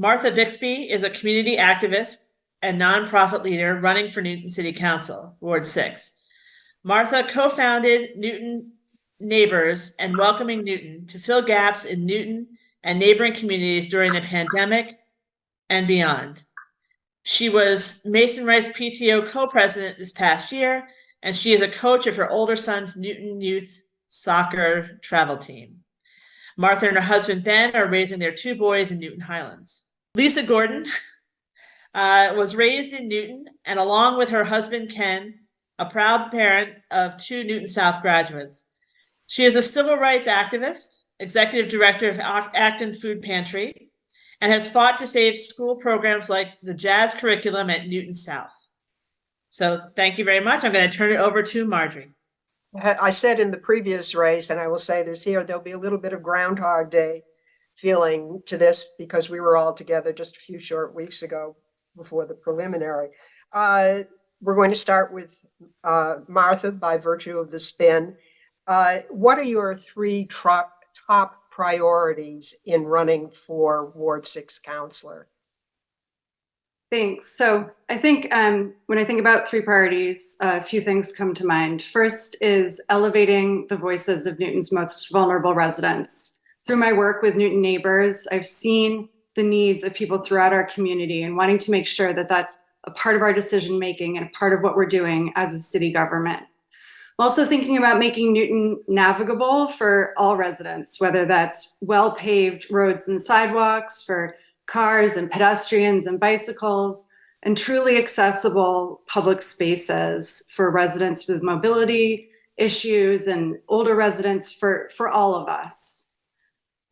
Martha Bixby is a community activist and nonprofit leader running for Newton City Council, Ward 6. Martha co-founded Newton Neighbors and Welcoming Newton to fill gaps in Newton and neighboring communities during the pandemic and beyond. She was Mason Rice PTO co-president this past year, and she is a coach of her older son's Newton Youth Soccer travel team. Martha and her husband, Ben, are raising their 2 boys in Newton Highlands. Lisa Gordon was raised in Newton, and along with her husband, Ken, a proud parent of 2 Newton South graduates. She is a civil rights activist, executive director of Acton Food Pantry, and has fought to save school programs like the jazz curriculum at Newton South. So thank you very much. I'm going to turn it over to Marjorie. I said in the previous race, and I will say this here, there'll be a little bit of Groundhog Day feeling to this because we were all together just a few short weeks ago before the preliminary. We're going to start with Martha by virtue of the spin. What are your 3 top priorities in running for Ward 6 councillor? Thanks. So I think when I think about 3 priorities, a few things come to mind. First is elevating the voices of Newton's most vulnerable residents. Through my work with Newton Neighbors, I've seen the needs of people throughout our community and wanting to make sure that that's a part of our decision making and a part of what we're doing as a city government. I'm also thinking about making Newton navigable for all residents, whether that's well-paved roads and sidewalks for cars and pedestrians and bicycles, and truly accessible public spaces for residents with mobility issues and older residents for all of us.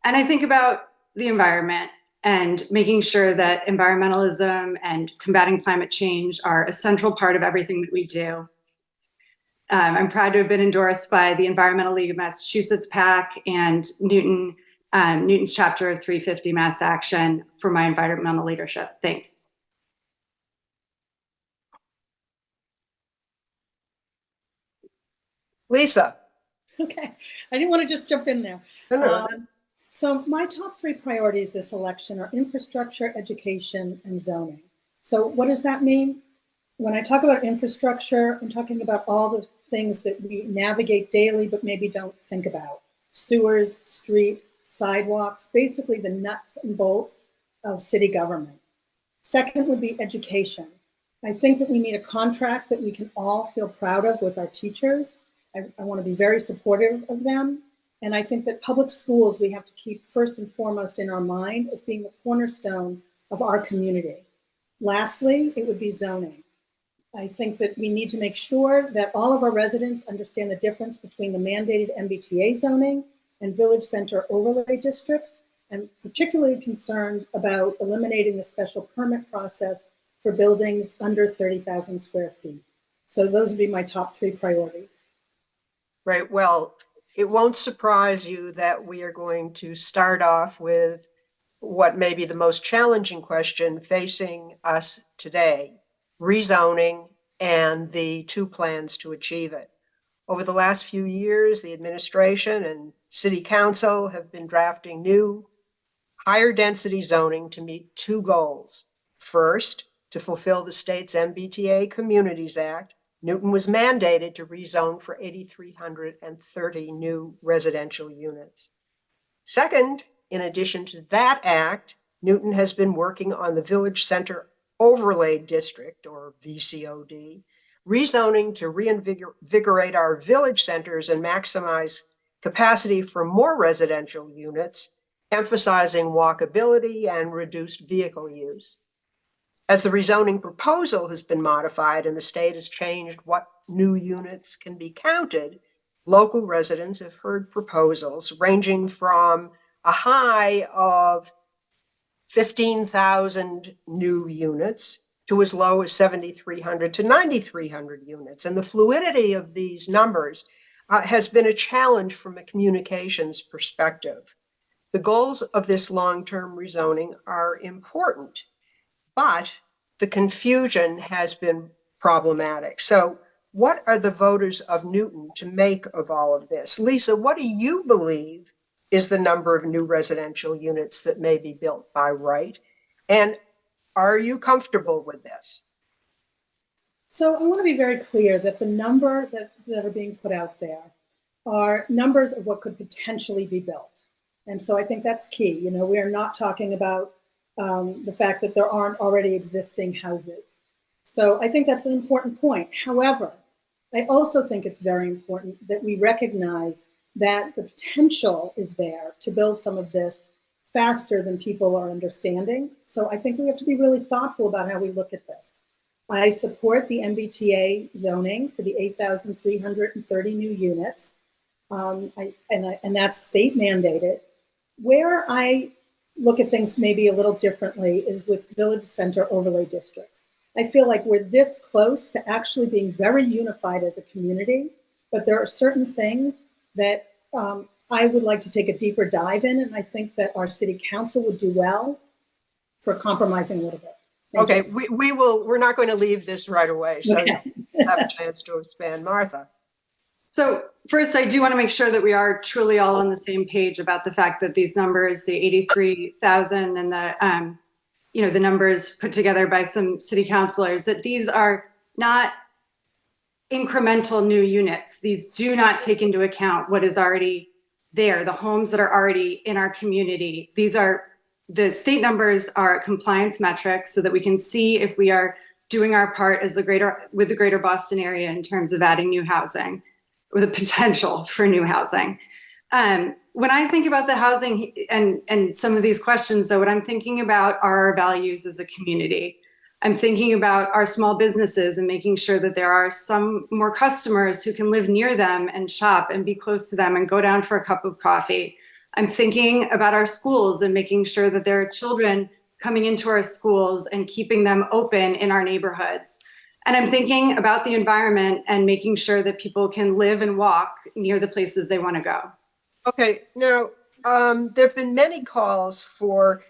And I think about the environment and making sure that environmentalism and combating climate change are a central part of everything that we do. I'm proud to have been endorsed by the Environmental League of Massachusetts PAC and Newton's chapter of 350 Mass Action for my environmental leadership. Thanks. Lisa. Okay, I didn't want to just jump in there. So my top 3 priorities this election are infrastructure, education, and zoning. So what does that mean? When I talk about infrastructure, I'm talking about all the things that we navigate daily but maybe don't think about. Sewers, streets, sidewalks, basically the nuts and bolts of city government. Second would be education. I think that we need a contract that we can all feel proud of with our teachers. I want to be very supportive of them. And I think that public schools we have to keep first and foremost in our mind as being the cornerstone of our community. Lastly, it would be zoning. I think that we need to make sure that all of our residents understand the difference between the mandated MBTA zoning and village center overlay districts, and particularly concerned about eliminating the special permit process for buildings under 30,000 square feet. So those would be my top 3 priorities. Right. Well, it won't surprise you that we are going to start off with what may be the most challenging question facing us today: rezoning and the 2 plans to achieve it. Over the last few years, the administration and city council have been drafting new, higher density zoning to meet 2 goals. First, to fulfill the state's MBTA Communities Act, Newton was mandated to rezone for 8,330 new residential units. Second, in addition to that act, Newton has been working on the Village Center Overlay District, or VCOD, rezoning to reinvigorate our village centers and maximize capacity for more residential units, emphasizing walkability and reduced vehicle use. As the rezoning proposal has been modified and the state has changed what new units can be counted, local residents have heard proposals ranging from a high of 15,000 new units to as low as 7,300 to 9,300 units. And the fluidity of these numbers has been a challenge from a communications perspective. The goals of this long-term rezoning are important, but the confusion has been problematic. So what are the voters of Newton to make of all of this? Lisa, what do you believe is the number of new residential units that may be built by right? And are you comfortable with this? So I want to be very clear that the number that are being put out there are numbers of what could potentially be built. And so I think that's key. You know, we are not talking about the fact that there aren't already existing houses. So I think that's an important point. However, I also think it's very important that we recognize that the potential is there to build some of this faster than people are understanding. So I think we have to be really thoughtful about how we look at this. I support the MBTA zoning for the 8,330 new units, and that's state mandated. Where I look at things maybe a little differently is with village center overlay districts. I feel like we're this close to actually being very unified as a community, but there are certain things that I would like to take a deeper dive in, and I think that our city council would do well for compromising a little bit. Okay, we're not going to leave this right away, so you have a chance to expand. Martha. So first, I do want to make sure that we are truly all on the same page about the fact that these numbers, the 83,000 and the, the numbers put together by some city councilors, that these are not incremental new units. These do not take into account what is already there, the homes that are already in our community. The state numbers are compliance metrics so that we can see if we are doing our part with the greater Boston area in terms of adding new housing, or the potential for new housing. When I think about the housing and some of these questions, though, what I'm thinking about are our values as a community. I'm thinking about our small businesses and making sure that there are some more customers who can live near them and shop and be close to them and go down for a cup of coffee. I'm thinking about our schools and making sure that there are children coming into our schools and keeping them open in our neighborhoods. And I'm thinking about the environment and making sure that people can live and walk near the places they want to go. Okay, now there have been many calls for,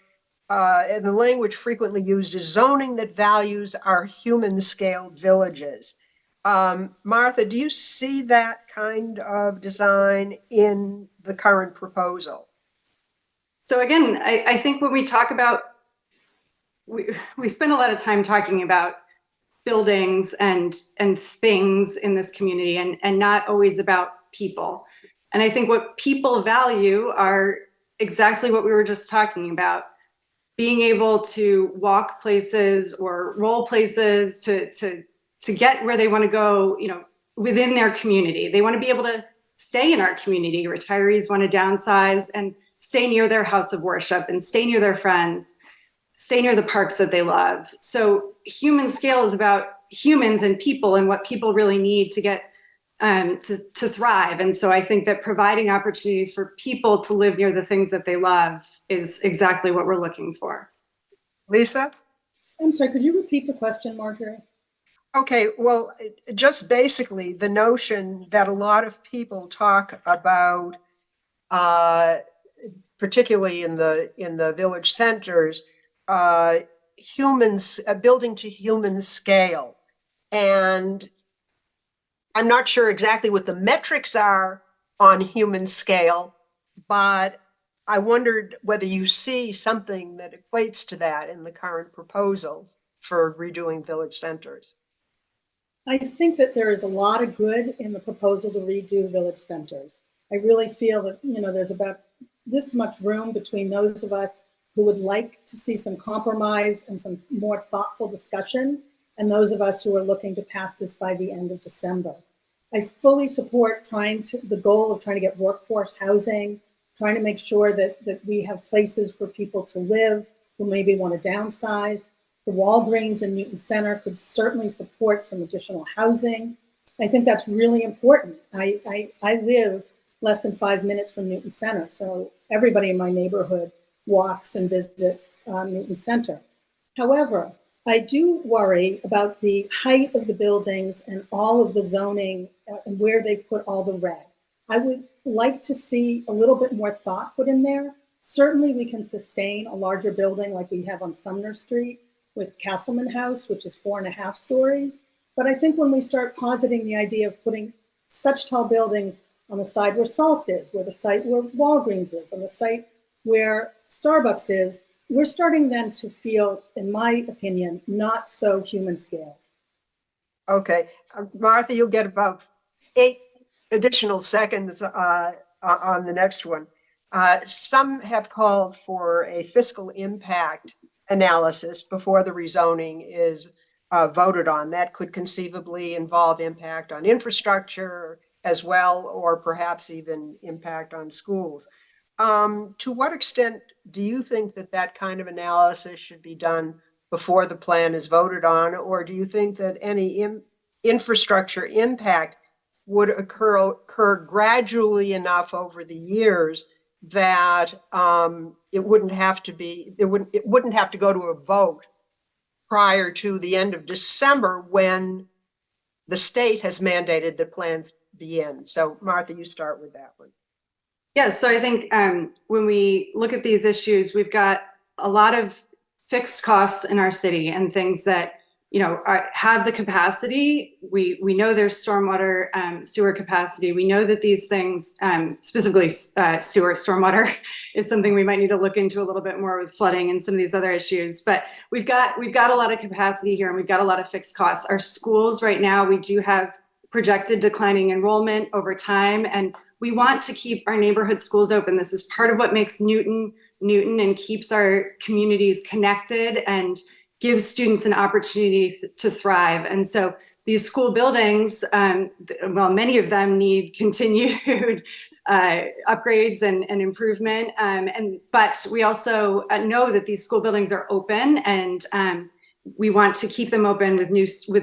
and the language frequently used is zoning that values our human-scaled villages. Martha, do you see that kind of design in the current proposal? So again, I think when we talk about, we spend a lot of time talking about buildings and things in this community and not always about people. And I think what people value are exactly what we were just talking about. Being able to walk places or roll places to get where they want to go, within their community. They want to be able to stay in our community. Retirees want to downsize and stay near their house of worship and stay near their friends, stay near the parks that they love. So human scale is about humans and people and what people really need to get to thrive. And so I think that providing opportunities for people to live near the things that they love is exactly what we're looking for. Lisa? I'm sorry, could you repeat the question, Marjorie? Okay, well, just basically the notion that a lot of people talk about, particularly in the village centers, humans, building to human scale. And I'm not sure exactly what the metrics are on human scale, but I wondered whether you see something that equates to that in the current proposal for redoing village centers. I think that there is a lot of good in the proposal to redo village centers. I really feel that, there's about this much room between those of us who would like to see some compromise and some more thoughtful discussion, and those of us who are looking to pass this by the end of December. I fully support the goal of trying to get workforce housing, trying to make sure that we have places for people to live who maybe want to downsize. The Walgreens in Newton Center could certainly support some additional housing. I think that's really important. I live less than 5 minutes from Newton Center, so everybody in my neighborhood walks and visits Newton Center. However, I do worry about the height of the buildings and all of the zoning and where they put all the red. I would like to see a little bit more thought put in there. Certainly we can sustain a larger building like we have on Sumner Street with Castleman House, which is 4.5 stories. But I think when we start positing the idea of putting such tall buildings on the side where Salt is, where the site where Walgreens is, on the site where Starbucks is, we're starting then to feel, in my opinion, not so human scaled. Okay, Martha, you'll get about 8 additional seconds on the next one. Some have called for a fiscal impact analysis before the rezoning is voted on. That could conceivably involve impact on infrastructure as well, or perhaps even impact on schools. To what extent do you think that that kind of analysis should be done before the plan is voted on? Or do you think that any infrastructure impact would occur gradually enough over the years that it wouldn't have to go to a vote prior to the end of December when the state has mandated that plans be in? So Martha, you start with that one. Yeah, so I think when we look at these issues, we've got a lot of fixed costs in our city and things that, you know, have the capacity. We know there's stormwater, sewer capacity. We know that these things, specifically stormwater, is something we might need to look into a little bit more with flooding and some of these other issues. But we've got a lot of capacity here, and we've got a lot of fixed costs. Our schools right now, we do have projected declining enrollment over time, and we want to keep our neighborhood schools open. This is part of what makes Newton and keeps our communities connected and gives students an opportunity to thrive. And so these school buildings, well, many of them need continued upgrades and improvement. But we also know that these school buildings are open, and we want to keep them open with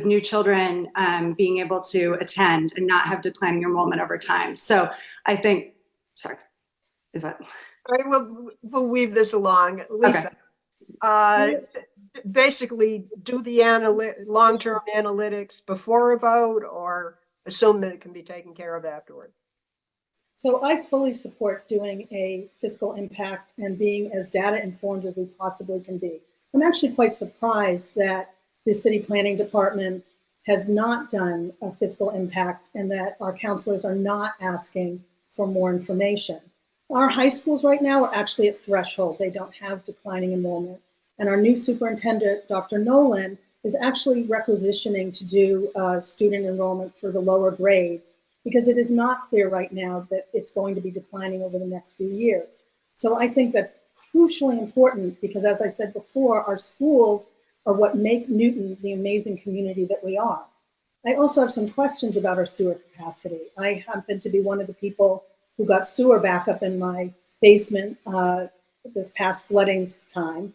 new children being able to attend and not have declining enrollment over time. So I think, sorry, is that? All right, we'll weave this along. Lisa, basically do the long-term analytics before a vote, or assume that it can be taken care of afterward? So I fully support doing a fiscal impact and being as data informed as we possibly can be. I'm actually quite surprised that the city planning department has not done a fiscal impact and that our counselors are not asking for more information. Our high schools right now are actually at threshold. They don't have declining enrollment. And our new superintendent, Dr. Nolan, is actually requisitioning to do student enrollment for the lower grades, because it is not clear right now that it's going to be declining over the next few years. So I think that's crucially important, because as I said before, our schools are what make Newton the amazing community that we are. I also have some questions about our sewer capacity. I happen to be one of the people who got sewer back up in my basement this past floodings time.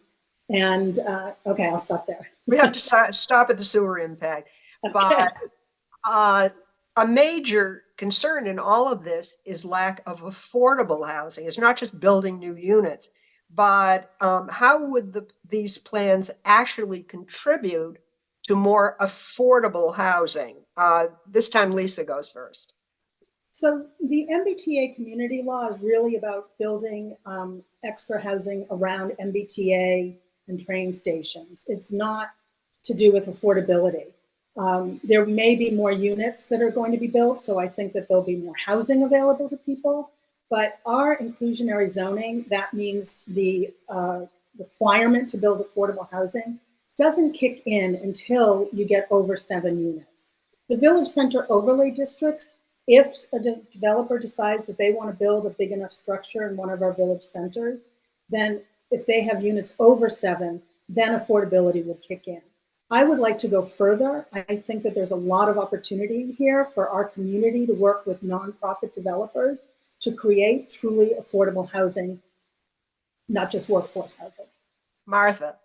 And okay, I'll stop there. We have to stop at the sewer impact. Okay. But a major concern in all of this is lack of affordable housing. It's not just building new units, but how would these plans actually contribute to more affordable housing? This time, Lisa goes first. So the MBTA community law is really about building extra housing around MBTA and train stations. It's not to do with affordability. There may be more units that are going to be built, so I think that there'll be more housing available to people. But our inclusionary zoning, that means the requirement to build affordable housing, doesn't kick in until you get over 7 units. The village center overlay districts, if a developer decides that they want to build a big enough structure in one of our village centers, then if they have units over 7, then affordability would kick in. I would like to go further. I think that there's a lot of opportunity here for our community to work with nonprofit developers to create truly affordable housing, not just workforce housing. Martha.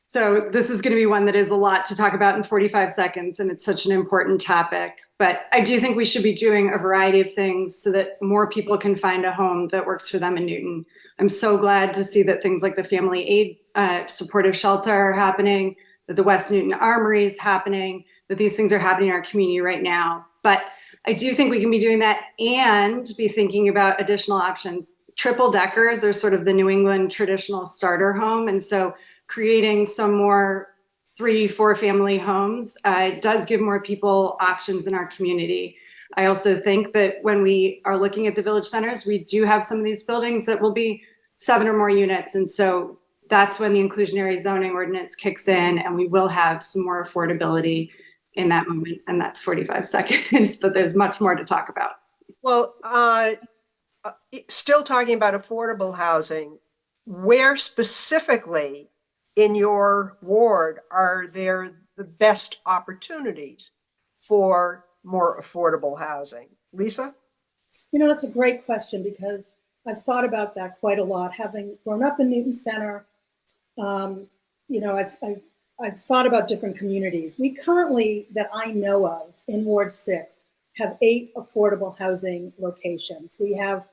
So this is going to be one that is a lot to talk about in 45 seconds, and it's such an important topic. But I do think we should be doing a variety of things so that more people can find a home that works for them in Newton. I'm so glad to see that things like the Family Aid Supportive Shelter are happening, that the West Newton Armory is happening, that these things are happening in our community right now. But I do think we can be doing that and be thinking about additional options. Triple deckers are sort of the New England traditional starter home. And so creating some more 3-4 family homes does give more people options in our community. I also think that when we are looking at the village centers, we do have some of these buildings that will be 7 or more units. And so that's when the inclusionary zoning ordinance kicks in, and we will have some more affordability in that moment. And that's 45 seconds, but there's much more to talk about. Well, still talking about affordable housing, where specifically in your ward are there the best opportunities for more affordable housing? Lisa? You know, that's a great question because I've thought about that quite a lot. Having grown up in Newton Center, you know, I've thought about different communities. We currently, that I know of, in Ward 6, have 8 affordable housing locations. We have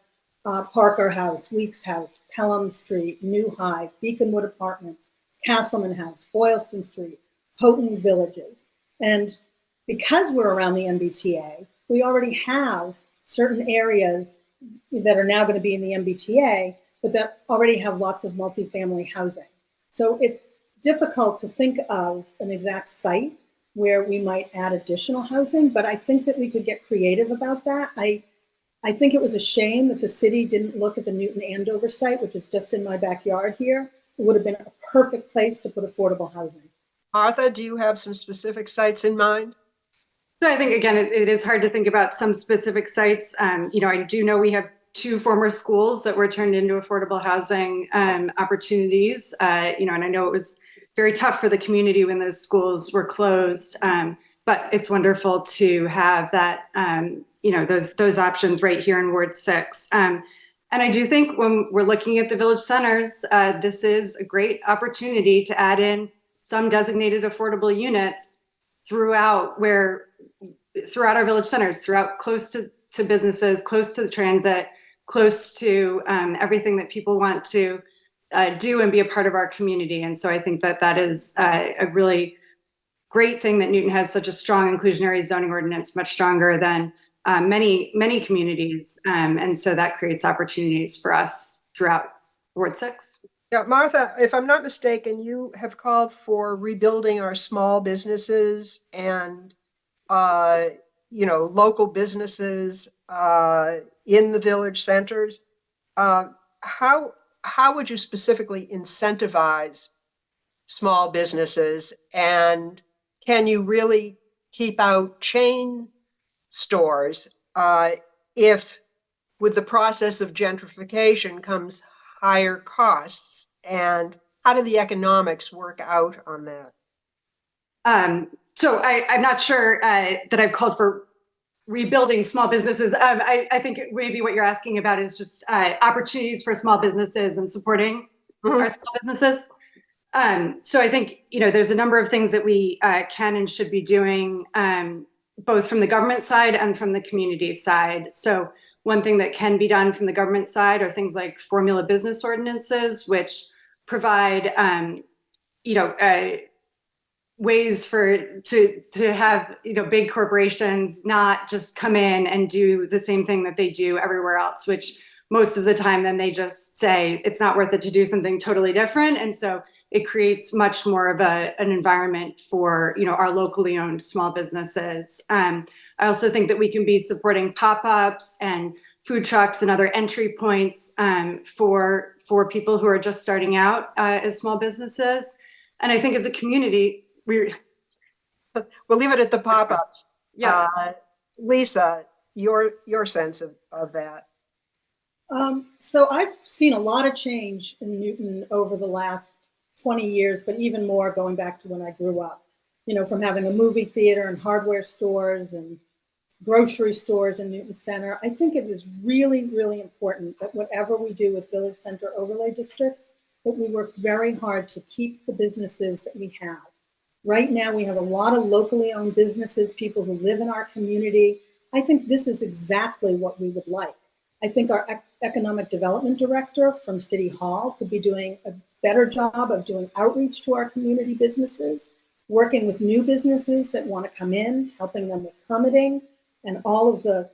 Parker House, Weeks House, Pelham Street, New High, Beaconwood Apartments, Castleman House, Boylston Street, Houghton Villages. And because we're around the MBTA, we already have certain areas that are now going to be in the MBTA, but that already have lots of multifamily housing. So it's difficult to think of an exact site where we might add additional housing, but I think that we could get creative about that. I think it was a shame that the city didn't look at the Newton Andover site, which is just in my backyard here. It would have been a perfect place to put affordable housing. Martha, do you have some specific sites in mind? So I think, again, it is hard to think about some specific sites. You know, I do know we have 2 former schools that were turned into affordable housing opportunities. You know, and I know it was very tough for the community when those schools were closed. But it's wonderful to have that, you know, those options right here in Ward 6. And I do think when we're looking at the village centers, this is a great opportunity to add in some designated affordable units throughout our village centers, throughout close to businesses, close to the transit, close to everything that people want to do and be a part of our community. And so I think that is a really great thing that Newton has such a strong inclusionary zoning ordinance, much stronger than many communities. And so that creates opportunities for us throughout Ward 6. Yeah, Martha, if I'm not mistaken, you have called for rebuilding our small businesses and, you know, local businesses in the village centers. How would you specifically incentivize small businesses, and can you really keep out chain stores if with the process of gentrification comes higher costs? And how do the economics work out on that? So I'm not sure that I've called for rebuilding small businesses. I think maybe what you're asking about is just opportunities for small businesses and supporting our small businesses. So I think, you know, there's a number of things that we can and should be doing, both from the government side and from the community side. So one thing that can be done from the government side are things like formula business ordinances, which provide, you know, ways to have, you know, big corporations not just come in and do the same thing that they do everywhere else, which most of the time then they just say it's not worth it to do something totally different. And so it creates much more of an environment for, you know, our locally owned small businesses. I also think that we can be supporting pop-ups and food trucks and other entry points for people who are just starting out as small businesses. And I think as a community, we'll leave it at the pop-ups. Yeah. Lisa, your sense of that. So I've seen a lot of change in Newton over the last 20 years, but even more going back to when I grew up, you know, from having a movie theater and hardware stores and grocery stores in Newton Center. I think it is really, really important that whatever we do with village center overlay districts, that we work very hard to keep the businesses that we have. Right now, we have a lot of locally owned businesses, people who live in our community. I think this is exactly what we would like. I think our economic development director from City Hall could be doing a better job of doing outreach to our community businesses, working with new businesses that want to come in, helping them with permitting and all of the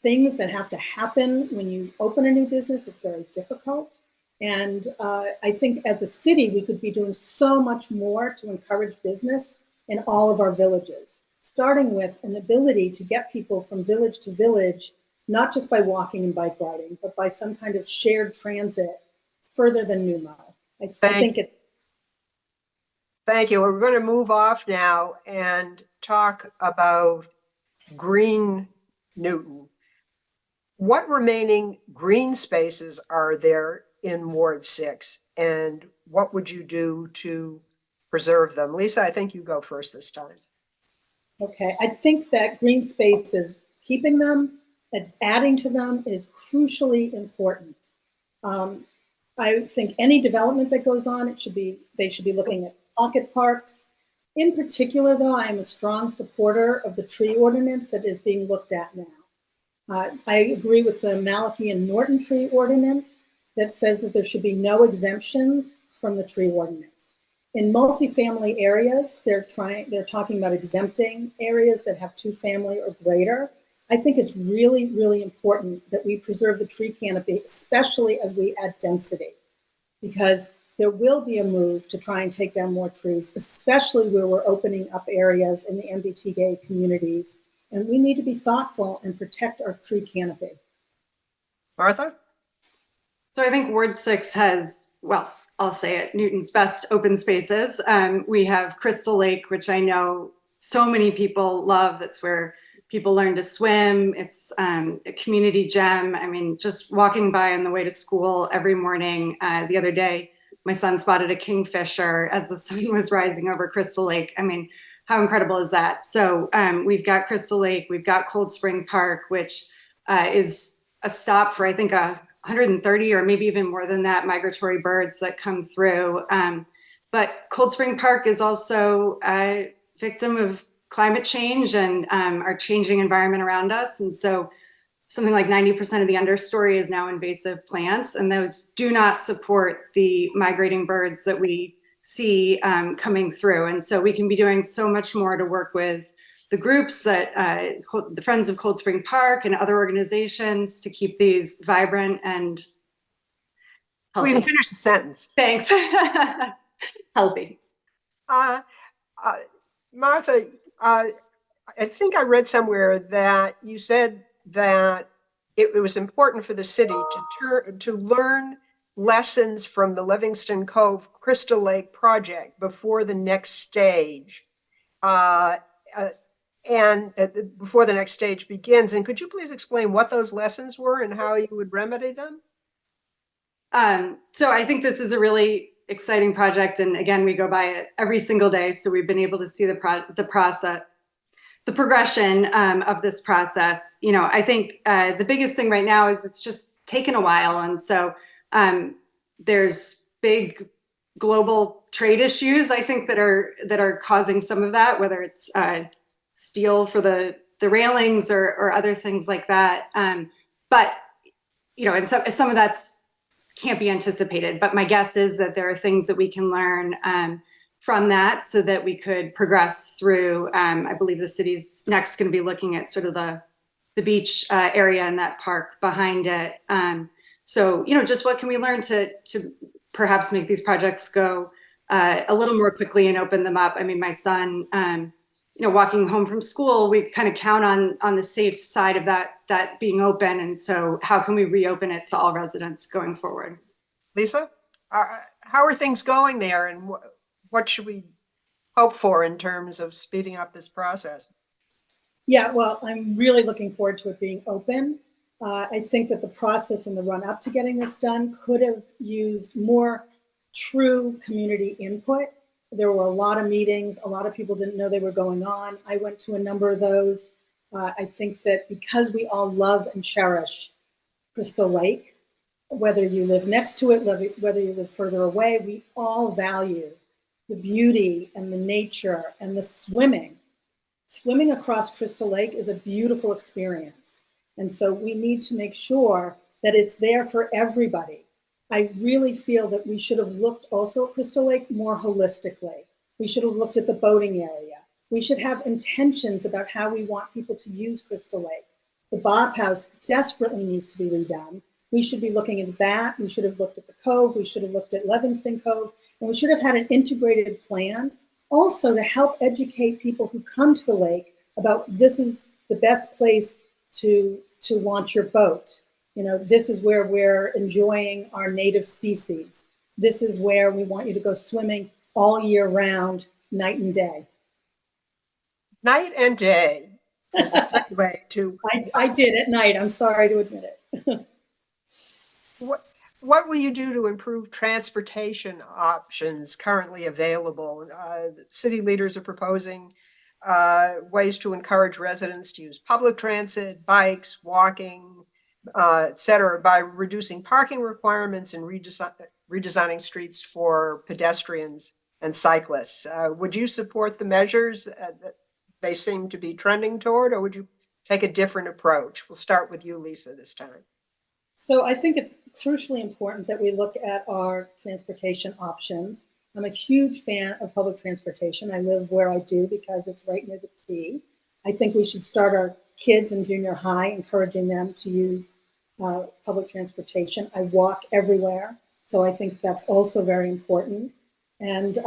things that have to happen when you open a new business. It's very difficult. And I think as a city, we could be doing so much more to encourage business in all of our villages, starting with an ability to get people from village to village, not just by walking and bike riding, but by some kind of shared transit further than New Mile. I think it's, Thank you. We're going to move off now and talk about green Newton. What remaining green spaces are there in Ward 6, and what would you do to preserve them? Lisa, I think you go first this time. okay, I think that green spaces, keeping them and adding to them is crucially important. I think any development that goes on, they should be looking at pocket parks. In particular, though, I am a strong supporter of the tree ordinance that is being looked at now. I agree with the Malachi and Norton tree ordinance that says that there should be no exemptions from the tree ordinance. In multifamily areas, they're talking about exempting areas that have 2 family or greater. I think it's really, really important that we preserve the tree canopy, especially as we add density, because there will be a move to try and take down more trees, especially where we're opening up areas in the MBTA communities. And we need to be thoughtful and protect our tree canopy. Martha? So I think Ward 6 has, well, I'll say it, Newton's best open spaces. We have Crystal Lake, which I know so many people love. That's where people learn to swim. It's a community gem. I mean, just walking by on the way to school every morning. The other day, my son spotted a kingfisher as the sun was rising over Crystal Lake. I mean, how incredible is that? So we've got Crystal Lake, we've got Cold Spring Park, which is a stop for, I think, 130 or maybe even more than that migratory birds that come through. But Cold Spring Park is also a victim of climate change and our changing environment around us. And so something like 90% of the understory is now invasive plants, and those do not support the migrating birds that we see coming through. And so we can be doing so much more to work with the groups that the Friends of Cold Spring Park and other organizations to keep these vibrant and healthy. We can finish the sentence. Thanks. Healthy. Martha, I think I read somewhere that you said that it was important for the city to learn lessons from the Livingston Cove Crystal Lake project before the next stage. And before the next stage begins. And could you please explain what those lessons were and how you would remedy them? So I think this is a really exciting project. And again, we go by it every single day. So we've been able to see the process, the progression of this process. You know, I think the biggest thing right now is it's just taken a while. And so there's big global trade issues, I think, that are causing some of that, whether it's steel for the railings or other things like that. But, you know, and some of that's can't be anticipated, but my guess is that there are things that we can learn from that so that we could progress through. I believe the city's next going to be looking at sort of the beach area in that park behind it. So, you know, just what can we learn to perhaps make these projects go a little more quickly and open them up? I mean, my son, you know, walking home from school, we kind of count on the safe side of that being open. And so how can we reopen it to all residents going forward? Lisa, how are things going there, and what should we hope for in terms of speeding up this process? Yeah, well, I'm really looking forward to it being open. I think that the process and the run up to getting this done could have used more true community input. There were a lot of meetings. A lot of people didn't know they were going on. I went to a number of those. I think that because we all love and cherish Crystal Lake, whether you live next to it, whether you live further away, we all value the beauty and the nature and the swimming. Swimming across Crystal Lake is a beautiful experience. And so we need to make sure that it's there for everybody. I really feel that we should have looked also at Crystal Lake more holistically. We should have looked at the boating area. We should have intentions about how we want people to use Crystal Lake. The bathhouse desperately needs to be redone. We should be looking at that. We should have looked at the Cove. We should have looked at Livingston Cove. And we should have had an integrated plan also to help educate people who come to the lake about this is the best place to launch your boat. You know, this is where we're enjoying our native species. this is where we want you to go swimming all year round, night and day. Night and day is the right way to. I did at night. I'm sorry to admit it. What will you do to improve transportation options currently available? City leaders are proposing ways to encourage residents to use public transit, bikes, walking, et cetera, by reducing parking requirements and redesigning streets for pedestrians and cyclists. Would you support the measures that they seem to be trending toward, or would you take a different approach? We'll start with you, Lisa, this time. So I think it's crucially important that we look at our transportation options. I'm a huge fan of public transportation. I live where I do because it's right near the T. I think we should start our kids in junior high, encouraging them to use public transportation. I walk everywhere, so I think that's also very important. And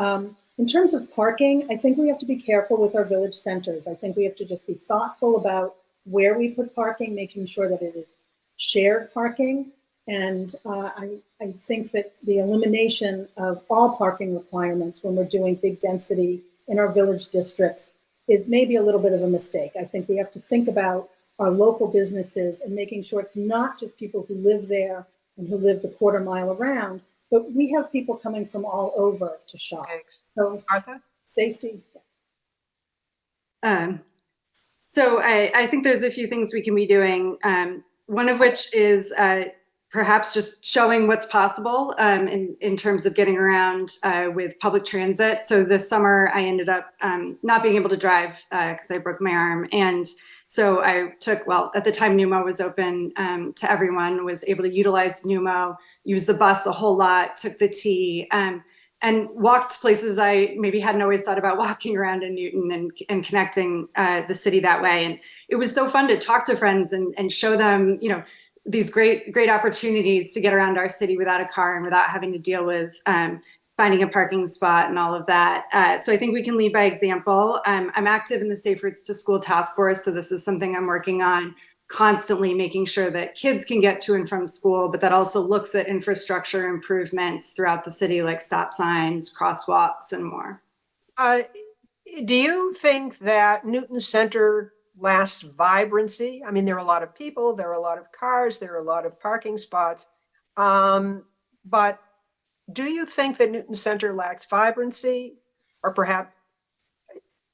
in terms of parking, I think we have to be careful with our village centers. I think we have to just be thoughtful about where we put parking, making sure that it is shared parking. And I think that the elimination of all parking requirements when we're doing big density in our village districts is maybe a little bit of a mistake. I think we have to think about our local businesses and making sure it's not just people who live there and who live the quarter mile around, but we have people coming from all over to shop. Thanks. So Martha? safety. So I think there's a few things we can be doing. One of which is perhaps just showing what's possible in terms of getting around with public transit. So this summer I ended up not being able to drive because I broke my arm. And so I took, well, at the time Numo was open to everyone, was able to utilize Numo, use the bus a whole lot, took the T, and walked places I maybe hadn't always thought about walking around in Newton and connecting the city that way. And it was so fun to talk to friends and show them, you know, these great opportunities to get around our city without a car and without having to deal with finding a parking spot and all of that. So I think we can lead by example. I'm active in the Safe Routes to School Task Force. So this is something I'm working on constantly, making sure that kids can get to and from school, but that also looks at infrastructure improvements throughout the city, like stop signs, crosswalks, and more. Do you think that Newton Center lacks vibrancy? I mean, there are a lot of people, there are a lot of cars, there are a lot of parking spots. But do you think that Newton Center lacks vibrancy? Or perhaps,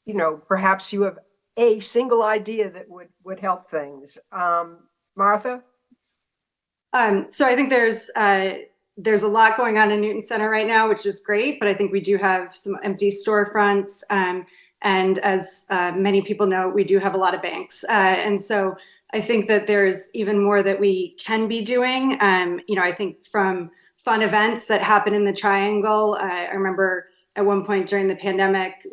you know, perhaps you have a single idea that would help things. Martha? So I think there's a lot going on in Newton Center right now, which is great, but I think we do have some empty storefronts. And as many people know, we do have a lot of banks. And so I think that there's even more that we can be doing. You know, I think from fun events that happen in the Triangle, I remember at one point during the pandemic,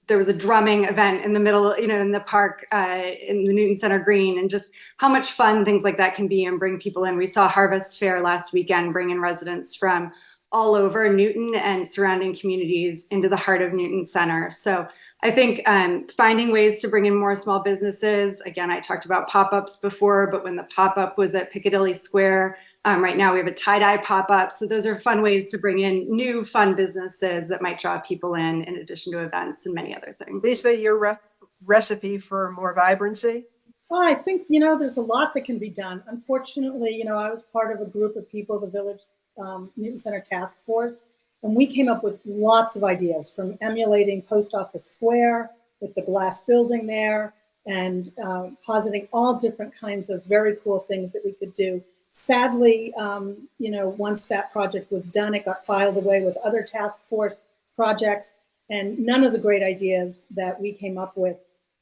there was a drumming event in the middle, you know, in the park, in the Newton Center Green, and just how much fun things like that can be and bring people in. We saw Harvest Fair last weekend, bring in residents from all over Newton and surrounding communities into the heart of Newton Center. So I think finding ways to bring in more small businesses. Again, I talked about pop-ups before, but when the pop-up was at Piccadilly Square, right now we have a tie-dye pop-up. So those are fun ways to bring in new fun businesses that might draw people in addition to events and many other things. Lisa, your recipe for more vibrancy? Well, I think, you know, there's a lot that can be done. Unfortunately, you know, I was part of a group of people, the Village Newton Center Task Force, and we came up with lots of ideas, from emulating Post Office Square with the glass building there, and positing all different kinds of very cool things that we could do. Sadly, you know, once that project was done, it got filed away with other task force projects, and none of the great ideas that we came up with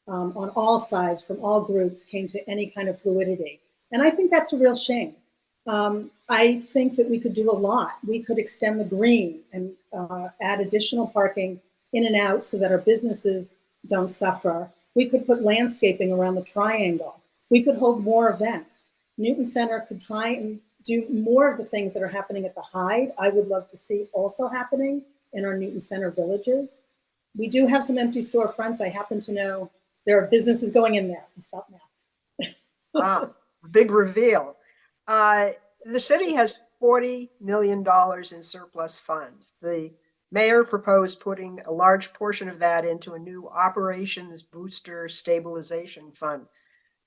on all sides from all groups came to any kind of fluidity. And I think that's a real shame. I think that we could do a lot. We could extend the green and add additional parking in and out so that our businesses don't suffer. We could put landscaping around the Triangle. We could hold more events. Newton Center could try and do more of the things that are happening at the Hyde. I would love to see also happening in our Newton Center villages. We do have some empty storefronts. I happen to know there are businesses going in there. I'll stop now. Big reveal. The city has $40 million in surplus funds. The mayor proposed putting a large portion of that into a new operations booster stabilization fund.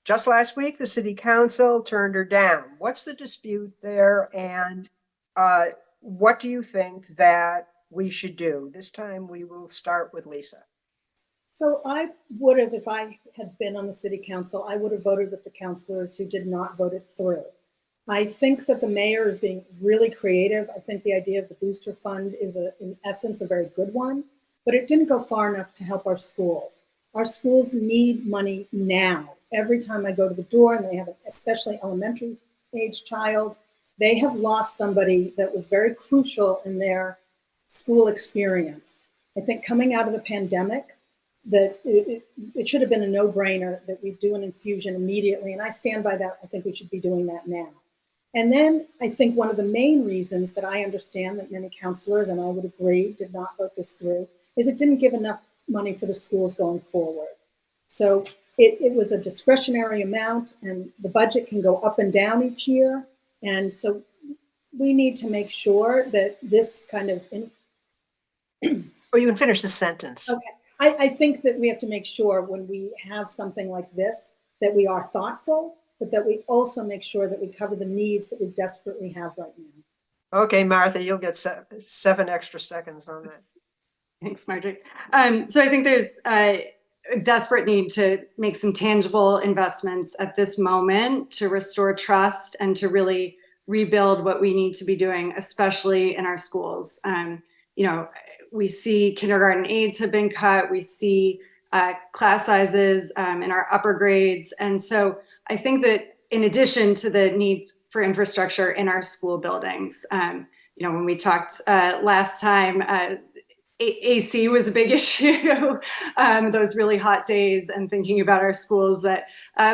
Just last week, the city council turned her down. What's the dispute there? And what do you think that we should do? This time we will start with Lisa. So I would have, if I had been on the city council, I would have voted with the councilors who did not vote it through. I think that the mayor is being really creative. I think the idea of the booster fund is in essence, a very good one, but it didn't go far enough to help our schools. Our schools need money now. Every time I go to the door and they have, especially elementary age child, they have lost somebody that was very crucial in their school experience. I think coming out of the pandemic, that it should have been a no-brainer that we do an infusion immediately. And I stand by that. I think we should be doing that now. And then I think one of the main reasons that I understand that many counselors, and I would agree, did not vote this through, is it didn't give enough money for the schools going forward. So it was a discretionary amount, and the budget can go up and down each year. And so we need to make sure that this kind of... Well, you can finish the sentence. Okay. I think that we have to make sure when we have something like this, that we are thoughtful, but that we also make sure that we cover the needs that we desperately have right now. Okay, Martha, you'll get 7 extra seconds on that. Thanks, Marjorie. So I think there's a desperate need to make some tangible investments at this moment to restore trust and to really rebuild what we need to be doing, especially in our schools. We see kindergarten aides have been cut. We see class sizes in our upper grades. And so I think that in addition to the needs for infrastructure in our school buildings, when we talked last time, AC was a big issue, those really hot days, and thinking about our schools that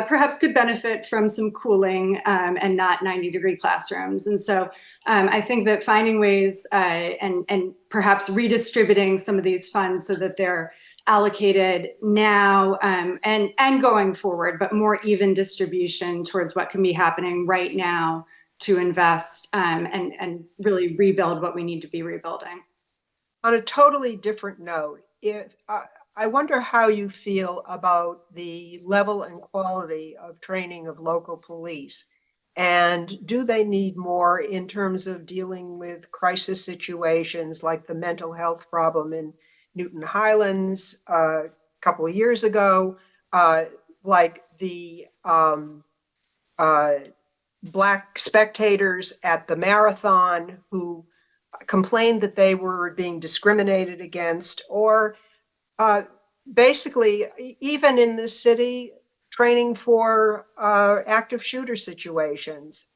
perhaps could benefit from some cooling and not 90-degree classrooms. And so I think that finding ways and perhaps redistributing some of these funds so that they're allocated now and going forward, but more even distribution towards what can be happening right now to invest and really rebuild what we need to be rebuilding. On a totally different note, I wonder how you feel about the level and quality of training of local police. And do they need more in terms of dealing with crisis situations like the mental health problem in Newton Highlands a couple of years ago, like the Black spectators at the marathon who complained that they were being discriminated against, or basically even in the city training for active shooter situations.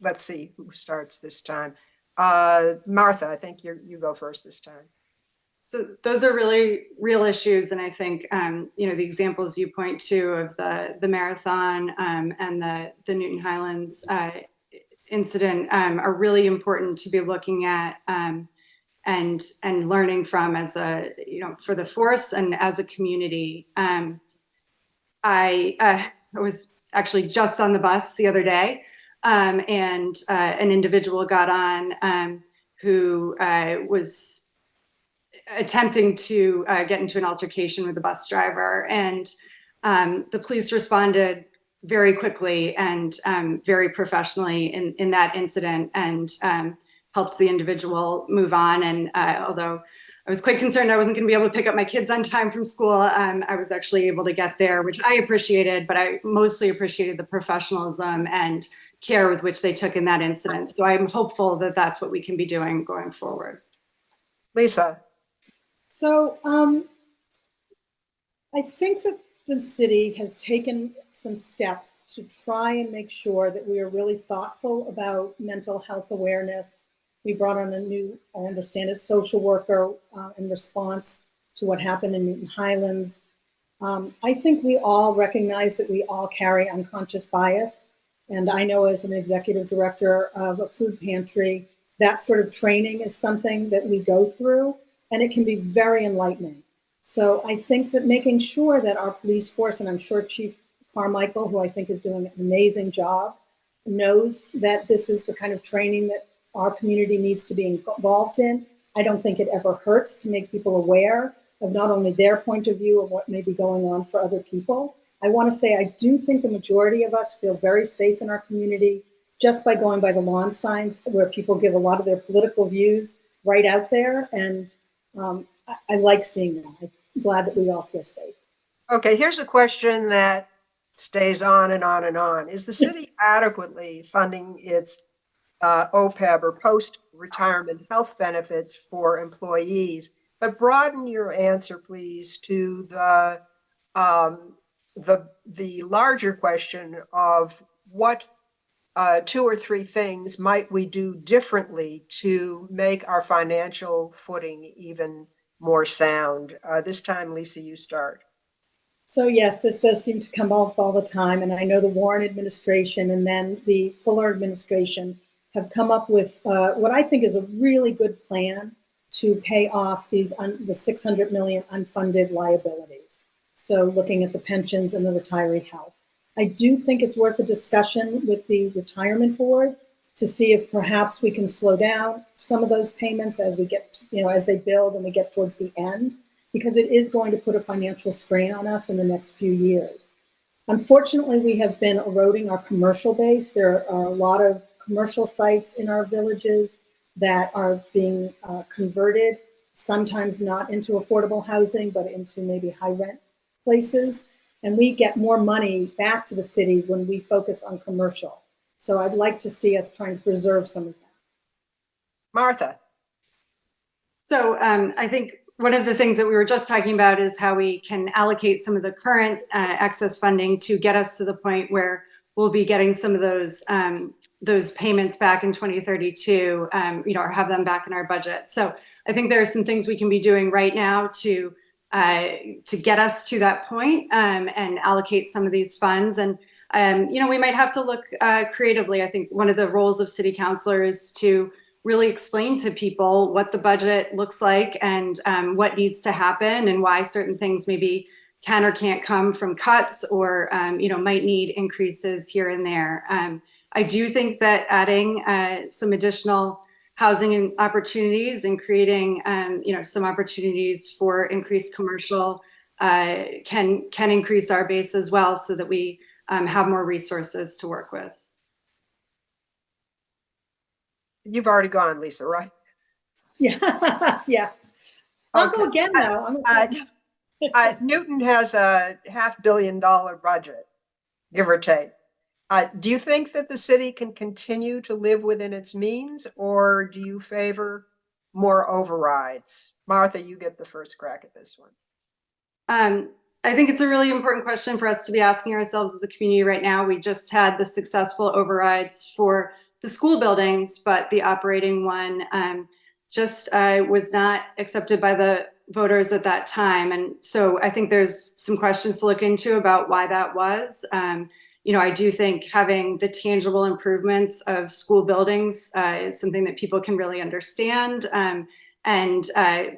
Let's see who starts this time. Martha, I think you go first this time. So those are really real issues. And I think, the examples you point to of the marathon and the Newton Highlands incident are really important to be looking at and learning from as for the force and as a community. I was actually just on the bus the other day and an individual got on who was attempting to get into an altercation with the bus driver, and the police responded very quickly and very professionally in that incident, and helped the individual move on. And although I was quite concerned I wasn't going to be able to pick up my kids on time from school, I was actually able to get there, which I appreciated, but I mostly appreciated the professionalism and care with which they took in that incident. So I'm hopeful that that's what we can be doing going forward. Lisa. So I think that the city has taken some steps to try and make sure that we are really thoughtful about mental health awareness. We brought on a new, I understand it, social worker in response to what happened in Newton Highlands. I think we all recognize that we all carry unconscious bias. And I know as an executive director of a food pantry, that sort of training is something that we go through, and it can be very enlightening. So I think that making sure that our police force, and I'm sure Chief Carmichael, who I think is doing an amazing job, knows that this is the kind of training that our community needs to be involved in. I don't think it ever hurts to make people aware of not only their point of view of what may be going on for other people. I want to say I do think the majority of us feel very safe in our community just by going by the lawn signs where people give a lot of their political views right out there. And I like seeing that. I'm glad that we all feel safe. Okay, here's a question that stays on and on and on. Is the city adequately funding its OPEB or post-retirement health benefits for employees? But broaden your answer, please, to the larger question of what 2 or 3 things might we do differently to make our financial footing even more sound? This time, Lisa, you start. So yes, this does seem to come up all the time. And I know the Warren administration and then the Fuller administration have come up with what I think is a really good plan to pay off the $600 million unfunded liabilities. So looking at the pensions and the retiree health. I do think it's worth a discussion with the retirement board to see if perhaps we can slow down some of those payments as we get, as they build and we get towards the end, because it is going to put a financial strain on us in the next few years. Unfortunately, we have been eroding our commercial base. There are a lot of commercial sites in our villages that are being converted, sometimes not into affordable housing, but into maybe high rent places. And we get more money back to the city when we focus on commercial. So I'd like to see us trying to preserve some of that. Martha. So I think one of the things that we were just talking about is how we can allocate some of the current excess funding to get us to the point where we'll be getting some of those payments back in 2032, or have them back in our budget. So I think there are some things we can be doing right now to get us to that point and allocate some of these funds. And, we might have to look creatively. I think one of the roles of city councilor is to really explain to people what the budget looks like and what needs to happen and why certain things maybe can or can't come from cuts or, might need increases here and there. I do think that adding some additional housing and opportunities and creating, some opportunities for increased commercial can increase our base as well so that we have more resources to work with. You've already gone, Lisa, right? Yeah, yeah. I'll go again now. Newton has a $500 million budget, give or take. Do you think that the city can continue to live within its means, or do you favor more overrides? Martha, you get the first crack at this one. I think it's a really important question for us to be asking ourselves as a community right now. We just had the successful overrides for the school buildings, but the operating one just was not accepted by the voters at that time. And so I think there's some questions to look into about why that was. I do think having the tangible improvements of school buildings is something that people can really understand and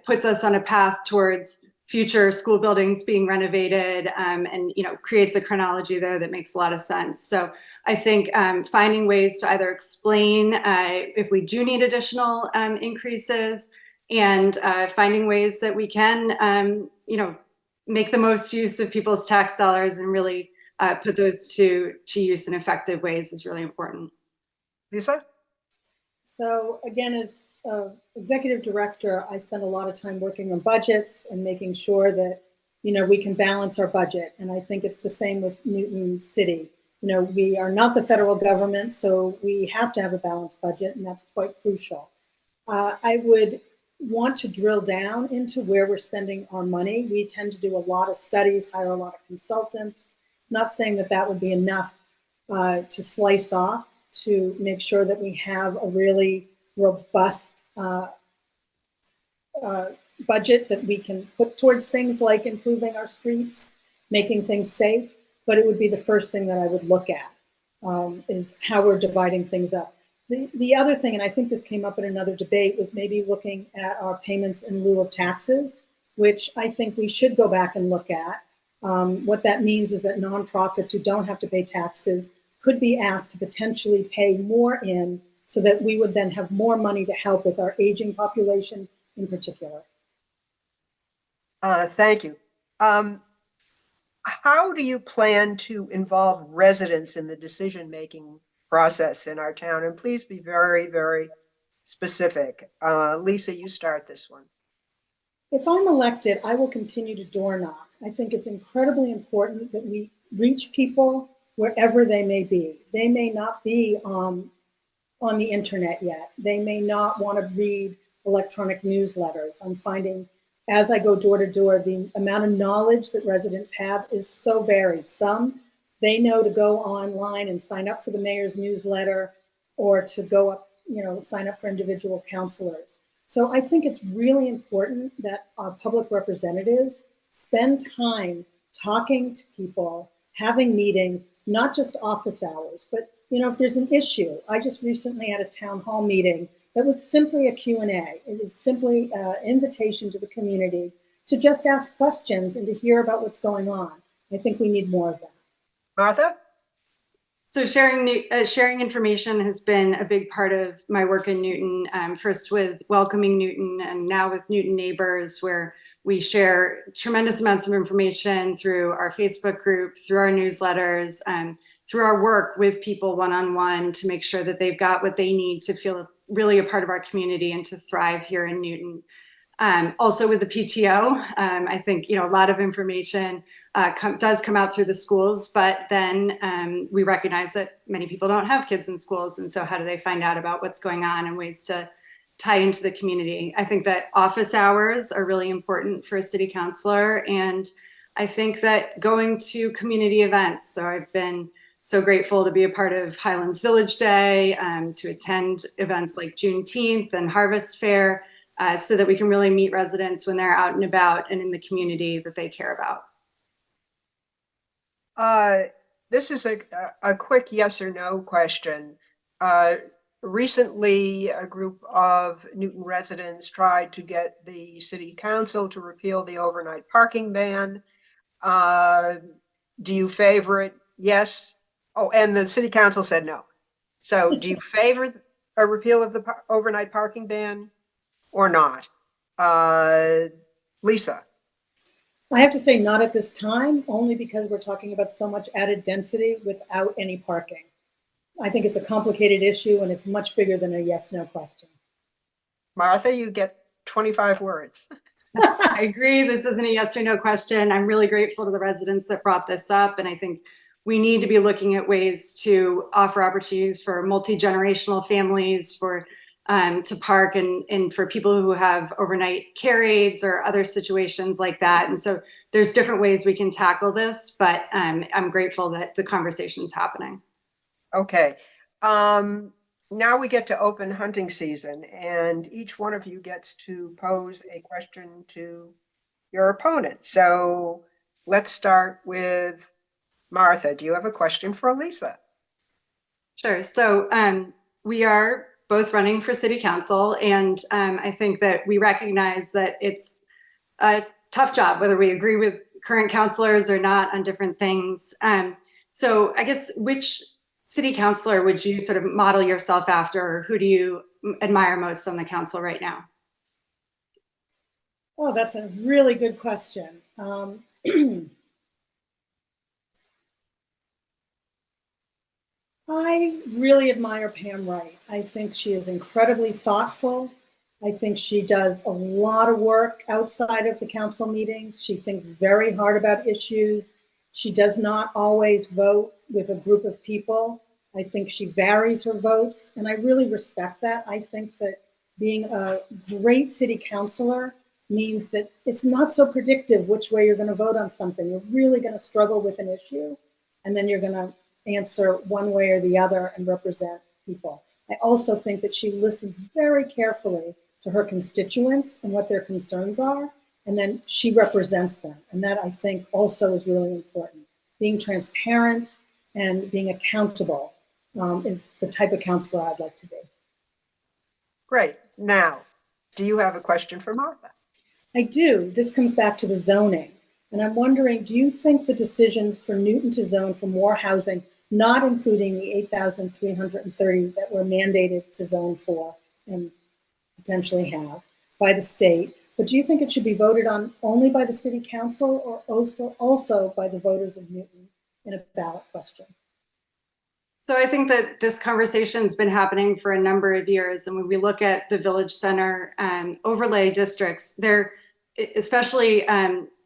puts us on a path towards future school buildings being renovated and creates a chronology there that makes a lot of sense. So I think finding ways to either explain if we do need additional increases and finding ways that we can, make the most use of people's tax dollars and really put those to use in effective ways is really important. Lisa? So again, as executive director, I spend a lot of time working on budgets and making sure that, we can balance our budget. And I think it's the same with Newton City. We are not the federal government, so we have to have a balanced budget, and that's quite crucial. I would want to drill down into where we're spending our money. We tend to do a lot of studies, hire a lot of consultants. Not saying that that would be enough to slice off to make sure that we have a really robust budget that we can put towards things like improving our streets, making things safe. But it would be the first thing that I would look at is how we're dividing things up. The other thing, and I think this came up in another debate, was maybe looking at our payments in lieu of taxes, which I think we should go back and look at. What that means is that nonprofits who don't have to pay taxes could be asked to potentially pay more in so that we would then have more money to help with our aging population in particular. Thank you. How do you plan to involve residents in the decision-making process in our town? And please be very, very specific. Lisa, you start this one. If I'm elected, I will continue to door knock. I think it's incredibly important that we reach people wherever they may be. They may not be on the internet yet. They may not want to read electronic newsletters. I'm finding as I go door to door, the amount of knowledge that residents have is so varied. Some, they know to go online and sign up for the mayor's newsletter or to go up, sign up for individual counselors. So I think it's really important that our public representatives spend time talking to people, having meetings, not just office hours, but if there's an issue. I just recently had a town hall meeting that was simply a Q&A. It was simply an invitation to the community to just ask questions and to hear about what's going on. I think we need more of that. Martha? So sharing information has been a big part of my work in Newton, first with Welcoming Newton and now with Newton Neighbors, where we share tremendous amounts of information through our Facebook group, through our newsletters, through our work with people one-on-one to make sure that they've got what they need to feel really a part of our community and to thrive here in Newton. Also with the PTO, I think a lot of information does come out through the schools, but then we recognize that many people don't have kids in schools, and so how do they find out about what's going on and ways to tie into the community? I think that office hours are really important for a city councilor, and I think that going to community events. So I've been so grateful to be a part of Highlands Village Day, to attend events like Juneteenth and Harvest Fair, so that we can really meet residents when they're out and about and in the community that they care about. This is a quick yes or no question. Recently, a group of Newton residents tried to get the city council to repeal the overnight parking ban. Do you favor it? Yes. Oh, and the city council said no. So do you favor a repeal of the overnight parking ban or not? Lisa? I have to say not at this time, only because we're talking about so much added density without any parking. I think it's a complicated issue and it's much bigger than a yes/no question. Martha, you get 25 words. I agree. This isn't a yes or no question. I'm really grateful to the residents that brought this up. And I think we need to be looking at ways to offer opportunities for multi-generational families, for to park and for people who have overnight care aids or other situations like that. And so there's different ways we can tackle this, but I'm grateful that the conversation's happening. Okay. Now we get to open hunting season, and each one of you gets to pose a question to your opponent. So let's start with Martha. Do you have a question for Lisa? Sure. So we are both running for city council, and I think that we recognize that it's a tough job, whether we agree with current councilors or not on different things. So I guess which city councilor would you sort of model yourself after, or who do you admire most on the council right now? Oh, that's a really good question. I really admire Pam Wright. I think she is incredibly thoughtful. I think she does a lot of work outside of the council meetings. She thinks very hard about issues. She does not always vote with a group of people. I think she varies her votes, and I really respect that. I think that being a great city councilor means that it's not so predictive which way you're going to vote on something. You're really going to struggle with an issue, and then you're going to answer one way or the other and represent people. I also think that she listens very carefully to her constituents and what their concerns are, and then she represents them. And that, I think, also is really important. Being transparent and being accountable is the type of counselor I'd like to be. Great. Now, do you have a question for Martha? I do. This comes back to the zoning. And I'm wondering, do you think the decision for Newton to zone for more housing not including the 8,330 that we're mandated to zone for and potentially have by the state. But do you think it should be voted on only by the city council or also by the voters of Newton in a ballot question? So I think that this conversation's been happening for a number of years. And when we look at the Village Center overlay districts, they're especially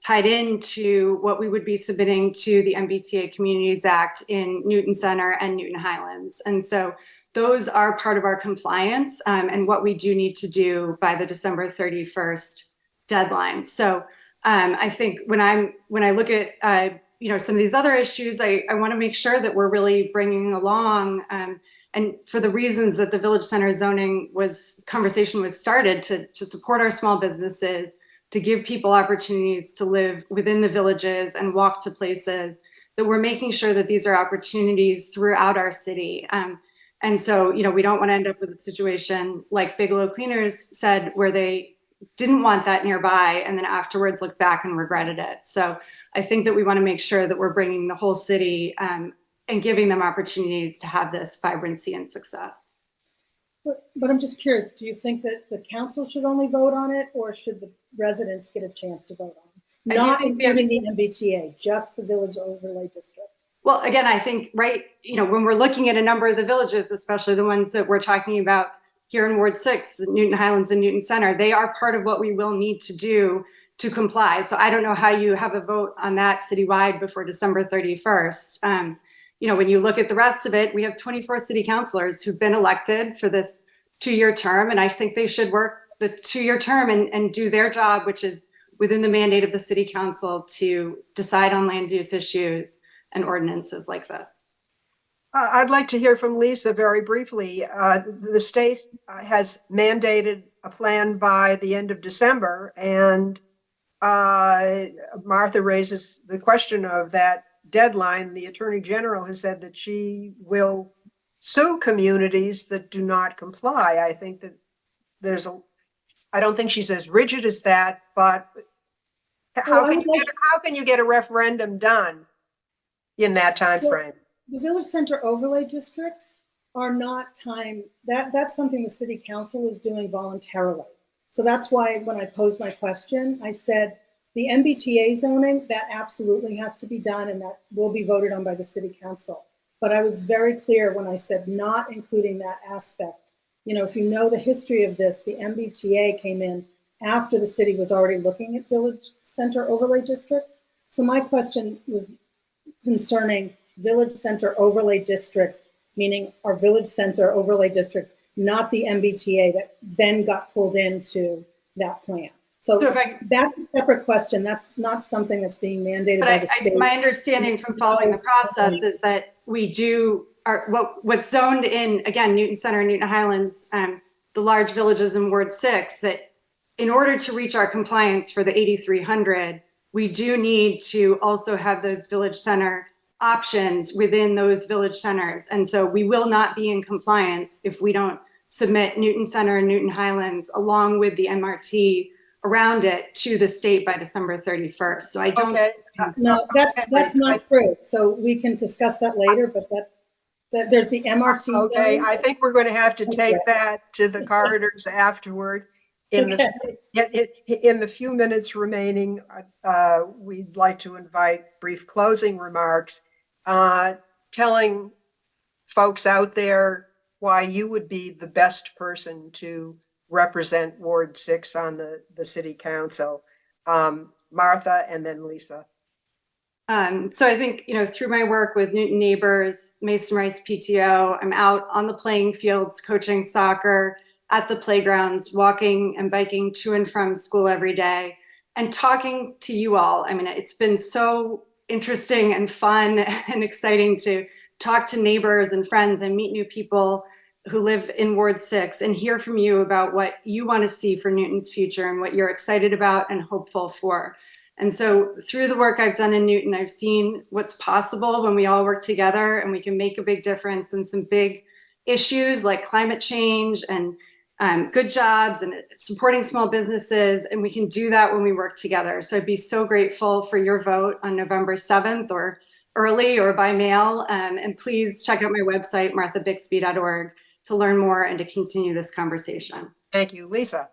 tied into what we would be submitting to the MBTA Communities Act in Newton Center and Newton Highlands. And so those are part of our compliance and what we do need to do by the December 31st deadline. So I think when I look at some of these other issues, I want to make sure that we're really bringing along, and for the reasons that the Village Center zoning conversation was started to support our small businesses, to give people opportunities to live within the villages and walk to places, that we're making sure that these are opportunities throughout our city. And so, we don't want to end up with a situation like Bigelow Cleaners said, where they didn't want that nearby and then afterwards looked back and regretted it. So I think that we want to make sure that we're bringing the whole city and giving them opportunities to have this vibrancy and success. But I'm just curious, do you think that the council should only vote on it, or should the residents get a chance to vote on it? Not including the MBTA, just the village overlay district. Well, again, I think, when we're looking at a number of the villages, especially the ones that we're talking about here in Ward 6, Newton Highlands and Newton Center, they are part of what we will need to do to comply. So I don't know how you have a vote on that citywide before December 31st. When you look at the rest of it, we have 24 city councilors who've been elected for this 2-year term. And I think they should work the 2-year term and do their job, which is within the mandate of the city council to decide on land use issues and ordinances like this. I'd like to hear from Lisa very briefly. The state has mandated a plan by the end of December, and Martha raises the question of that deadline. The Attorney General has said that she will sue communities that do not comply. I think that I don't think she's as rigid as that, but how can you get a referendum done in that time frame? The Village Center overlay districts are not that's something the city council is doing voluntarily. So that's why when I posed my question, I said the MBTA zoning, that absolutely has to be done and that will be voted on by the city council. But I was very clear when I said not including that aspect. If you know the history of this, the MBTA came in after the city was already looking at Village Center overlay districts. So my question was concerning Village Center overlay districts, meaning our Village Center overlay districts, not the MBTA that then got pulled into that plan. So that's a separate question. That's not something that's being mandated by the state. My understanding from following the process is that we do what's zoned in, again, Newton Center and Newton Highlands, the large villages in Ward 6, that in order to reach our compliance for the 8,300, we do need to also have those Village Center options within those village centers. And so we will not be in compliance if we don't submit Newton Center and Newton Highlands along with the MRT around it to the state by December 31st. So I don't. Okay. No, that's not true. So we can discuss that later, but that there's the MRT. Okay, zone. I think we're going to have to take that to the corridors afterward. In the few minutes remaining, we'd like to invite brief closing remarks, telling folks out there why you would be the best person to represent Ward 6 on the city council. Martha and then Lisa. So I think, through my work with Newton Neighbors, Mason Rice PTO, I'm out on the playing fields, coaching soccer, at the playgrounds, walking and biking to and from school every day, and talking to you all. I mean, it's been so interesting and fun and exciting to talk to neighbors and friends and meet new people who live in Ward 6 and hear from you about what you want to see for Newton's future and what you're excited about and hopeful for. And so through the work I've done in Newton, I've seen what's possible when we all work together and we can make a big difference in some big issues like climate change and good jobs and supporting small businesses. And we can do that when we work together. So I'd be so grateful for your vote on November 7th or early or by mail. And please check out my website, marthabixby.org, to learn more and to continue this conversation. Thank you. Lisa?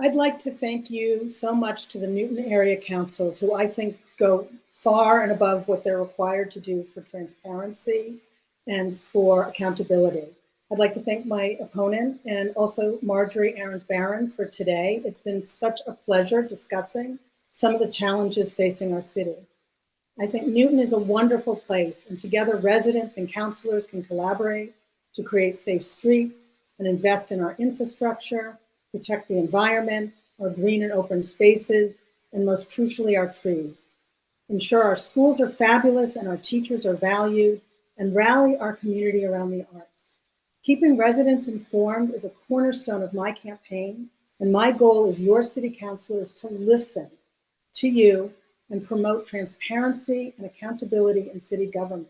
I'd like to thank you so much to the Newton Area Councils, who I think go far and above what they're required to do for transparency and for accountability. I'd like to thank my opponent and also Marjorie Ahrens-Barron for today. It's been such a pleasure discussing some of the challenges facing our city. I think Newton is a wonderful place, and together residents and councilors can collaborate to create safe streets and invest in our infrastructure, protect the environment, our green and open spaces, and most crucially, our trees. Ensure our schools are fabulous and our teachers are valued, and rally our community around the arts. Keeping residents informed is a cornerstone of my campaign, and my goal as your city councilors to listen to you and promote transparency and accountability in city government.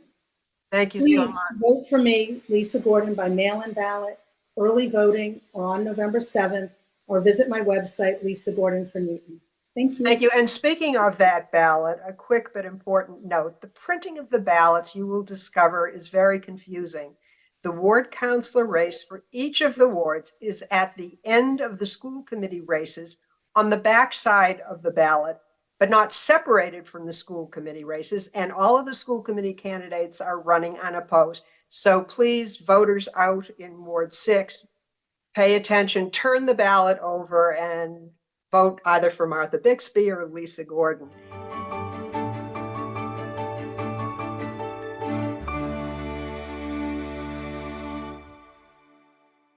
Thank you Please so much. vote for me, Lisa Gordon, by mail-in ballot, early voting on November 7th, or visit my website, Lisa Gordon for Newton. Thank you. Thank you. And speaking of that ballot, a quick but important note, the printing of the ballots you will discover is very confusing. The ward councilor race for each of the wards is at the end of the school committee races on the back side of the ballot, but not separated from the school committee races. And all of the school committee candidates are running unopposed. So please, voters out in Ward 6, pay attention, turn the ballot over and vote either for Martha Bixby or Lisa Gordon.